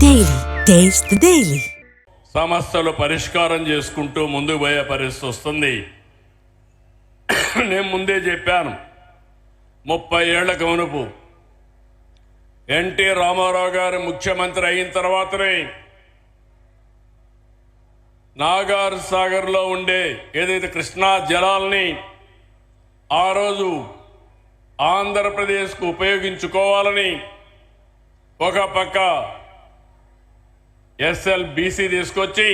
Daily taste daily. సమస్యలు పరిష్కారం చేసుకుంటూ ముందుకు పోయే పరిస్థితి వస్తుంది. నేను ముందే చెప్పాను, 30 ఏళ్లకు మునుపు ఎన్టీ రామారావు గారు ముఖ్యమంత్రి అయిన తర్వాతనే నాగార్ సాగర్లో ఉండే ఏదైతే కృష్ణా జలాల్ని ఆ రోజు ఆంధ్రప్రదేశ్కు ఉపయోగించుకోవాలని ఒక పక్క SLBC తీసుకొచ్చి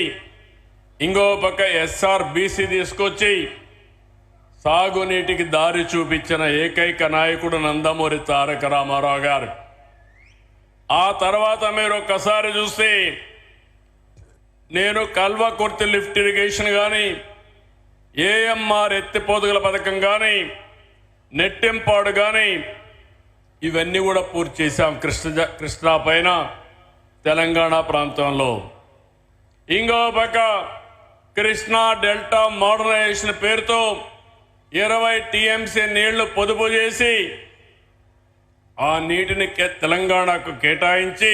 ఇంకో పక్క SRBC తీసుకొచ్చి సాగునీటికి దారి చూపించిన ఏకైక నాయకుడు నందమూరి తారక రామారావు గారు. ఆ తర్వాత మీరు ఒక్కసారి చూస్తే నేను కల్వకుర్తి లిఫ్ట్ ఇరిగేషన్ కానీ, AMR ఎత్తిపోతుగల పథకం కానీ, నెట్టింపాడు కానీ ఇవన్నీ కూడా పూర్తి చేశాం కృష్ణా పైన తెలంగాణ ప్రాంతంలో. ఇంకో పక్క కృష్ణా డెల్టా మోడర్నైజేషన్ పేరుతో 20 TMC నీళ్లు పొదుపు చేసి ఆ నీటిని తెలంగాణకు కేటాయించి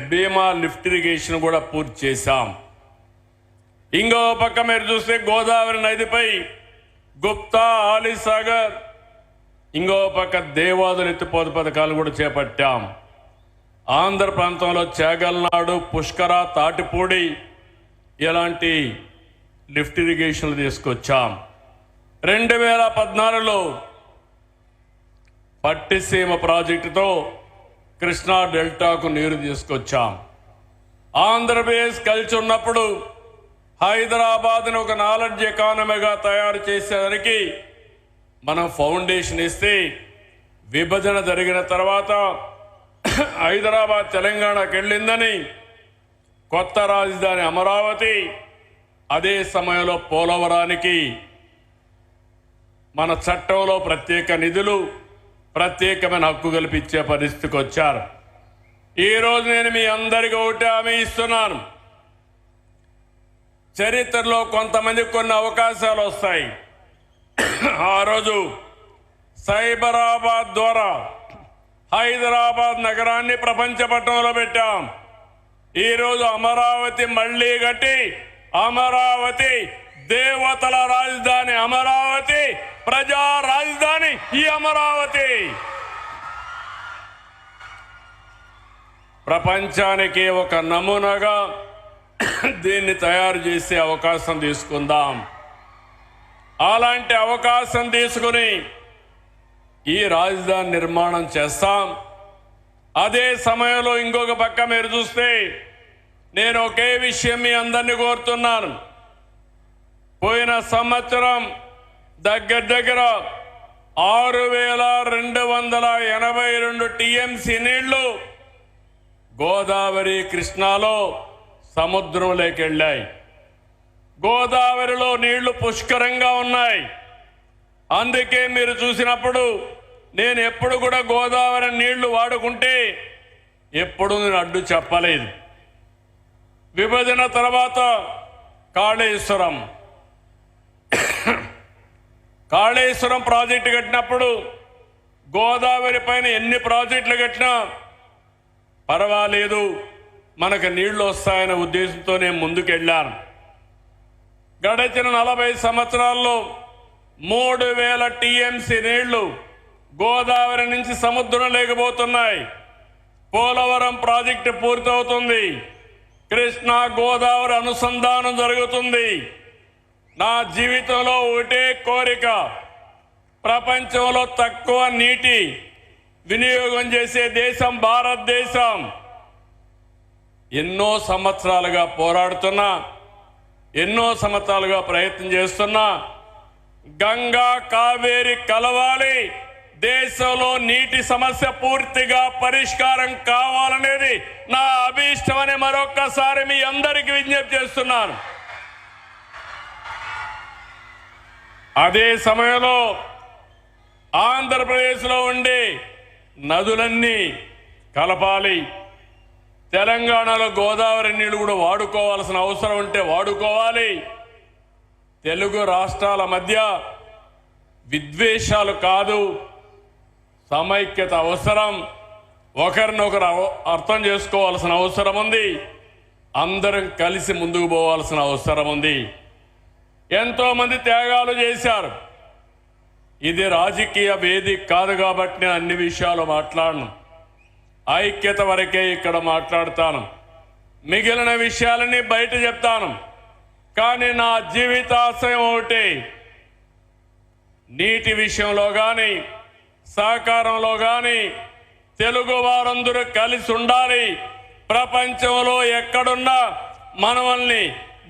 భీమా లిఫ్ట్ ఇరిగేషన్ కూడా పూర్తి చేశాం. ఇంకో పక్క మీరు చూస్తే గోదావరి నదిపై గుప్తా, ఆలీసాగర్, ఇంకో పక్క దేవాదులు ఎత్తిపోత పథకాలు కూడా చేపట్టాం. ఆంధ్ర ప్రాంతంలో చేగల్నాడు, పుష్కర, తాటిపూడి ఇలాంటి లిఫ్ట్ ఇరిగేషన్లు తీసుకొచ్చాం. 2014లో పట్టిసీమ ప్రాజెక్టుతో కృష్ణా డెల్టాకు నీరు తీసుకొచ్చాం. ఆంధ్రప్రదేశ్ కలిసి ఉన్నప్పుడు హైదరాబాద్ను ఒక నాలెడ్జ్ ఎకానమీగా తయారు చేసేదానికి మనం ఫౌండేషన్ ఇస్తే, విభజన జరిగిన తర్వాత హైదరాబాద్ తెలంగాణకు వెళ్ళిందని కొత్త రాజధాని అమరావతి, అదే సమయంలో పోలవరానికి మన చట్టంలో ప్రత్యేక నిధులు, ప్రత్యేకమైన హక్కు కల్పించే పరిస్థితికి వచ్చారు. ఈరోజు నేను మీ అందరికీ ఒకటి హామీ ఇస్తున్నాను, చరిత్రలో కొంతమందికి కొన్ని అవకాశాలు వస్తాయి. ఆ రోజు సైబరాబాద్ ద్వారా హైదరాబాద్ నగరాన్ని ప్రపంచ పట్టణంలో పెట్టాం. ఈరోజు అమరావతి మళ్లీ కట్టి, అమరావతి దేవతల రాజధాని, అమరావతి ప్రజా రాజధాని ఈ అమరావతి. ప్రపంచానికి ఒక నమూనాగా దీన్ని తయారు చేసే అవకాశం తీసుకుందాం. అలాంటి అవకాశం తీసుకుని ఈ రాజధాని నిర్మాణం చేస్తాం. అదే సమయంలో ఇంకొక పక్క మీరు చూస్తే నేను ఒకే విషయం మీ అందరినీ కోరుతున్నాను. పోయిన సంవత్సరం దగ్గర 6282 TMC నీళ్లు గోదావరి, కృష్ణాలో సముద్రంలోకి వెళ్ళాయి. గోదావరిలో నీళ్లు పుష్కరంగా ఉన్నాయి. అందుకే మీరు చూసినప్పుడు నేను ఎప్పుడు కూడా గోదావరి నీళ్లు వాడుకుంటే ఎప్పుడు నేను అడ్డు చెప్పలేదు. విభజన తర్వాత కాళేశ్వరం ప్రాజెక్టు కట్టినప్పుడు గోదావరి పైన ఎన్ని ప్రాజెక్టులు కట్టినా పర్వాలేదు, మనకు నీళ్లు వస్తాయనే ఉద్దేశంతో నేను ముందుకెళ్ళాను. గడిచిన 40 సంవత్సరాల్లో 3000 TMC నీళ్లు గోదావరి నుంచి సముద్రం లేకపోతున్నాయి. పోలవరం ప్రాజెక్టు పూర్తవుతుంది. కృష్ణా గోదావరి అనుసంధానం జరుగుతుంది. నా జీవితంలో ఒకటే కోరిక, ప్రపంచంలో తక్కువ నీటి వినియోగం చేసే దేశం భారతదేశం. ఎన్నో సంవత్సరాలుగా పోరాడుతున్నా, ఎన్నో సంవత్సరాలుగా ప్రయత్నం చేస్తున్నా, గంగా కావేరి కలవాలి, దేశంలో నీటి సమస్య పూర్తిగా పరిష్కారం కావాలనేది నా అభీష్టమని మరొక్కసారి మీ అందరికీ విజ్ఞప్తి చేస్తున్నాను. అదే సమయంలో ఆంధ్రప్రదేశ్లో ఉండే నదులన్నీ కలపాలి. తెలంగాణలో గోదావరి నీళ్లు కూడా వాడుకోవాల్సిన అవసరం ఉంటే వాడుకోవాలి. తెలుగు రాష్ట్రాల మధ్య విద్వేషాలు కాదు, సమైక్యత అవసరం. ఒకరినొకరు అర్థం చేసుకోవాల్సిన అవసరం ఉంది. అందరం కలిసి ముందుకు పోవాల్సిన అవసరం ఉంది. ఎంతో మంది త్యాగాలు చేశారు. ఇది రాజకీయ వేదిక కాదు కాబట్టి నేను అన్ని విషయాలు మాట్లాడను. ఐక్యత వరకే ఇక్కడ మాట్లాడతాను. మిగిలిన విషయాలని బయట చెప్తాను. కానీ నా జీవితాశయం ఒకటి, నీటి విషయంలో కానీ సహకారంలో కానీ తెలుగు వారందరూ కలిసి ఉండాలి. ప్రపంచంలో ఎక్కడున్నా మనల్ని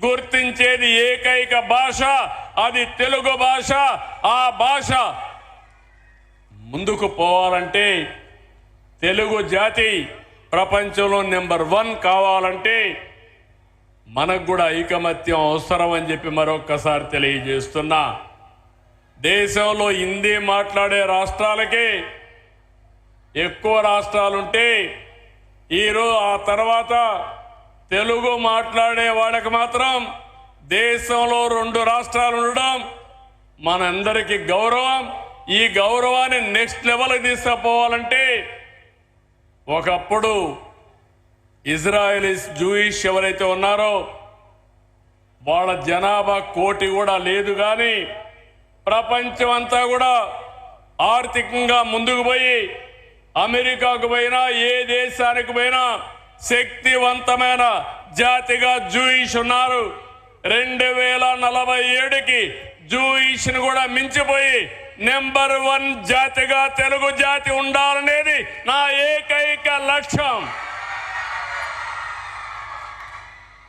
గుర్తించేది ఏకైక భాష, అది తెలుగు భాష. ఆ భాష ముందుకు పోవాలంటే, తెలుగు జాతి ప్రపంచంలో నెంబర్ 1 కావాలంటే మనకు కూడా ఐకమత్యం అవసరం అని చెప్పి మరొక్కసారి తెలియజేస్తున్నా. దేశంలో హిందీ మాట్లాడే రాష్ట్రాలకి ఎక్కువ రాష్ట్రాలుంటే ఆ తర్వాత తెలుగు మాట్లాడే వాళ్ళకి మాత్రం దేశంలో 2 రాష్ట్రాలు ఉండడం మనందరికీ గౌరవం. ఈ గౌరవాన్ని నెక్స్ట్ లెవెల్కి తీసుకుపోవాలంటే, ఒకప్పుడు ఇజ్రాయెలీస్ జూయిష్ ఎవరైతే ఉన్నారో వాళ్ళ జనాభా 1 కోటి కూడా లేదు. కానీ ప్రపంచం అంతా కూడా ఆర్థికంగా ముందుకు పోయి అమెరికాకు పోయినా ఏ దేశానికి పోయినా శక్తివంతమైన జాతిగా జూయిష్ ఉన్నారు. 2047కి జూయిష్ను కూడా మించిపోయి నెంబర్ 1 జాతిగా తెలుగు జాతి ఉండాలనేది నా ఏకైక లక్ష్యం.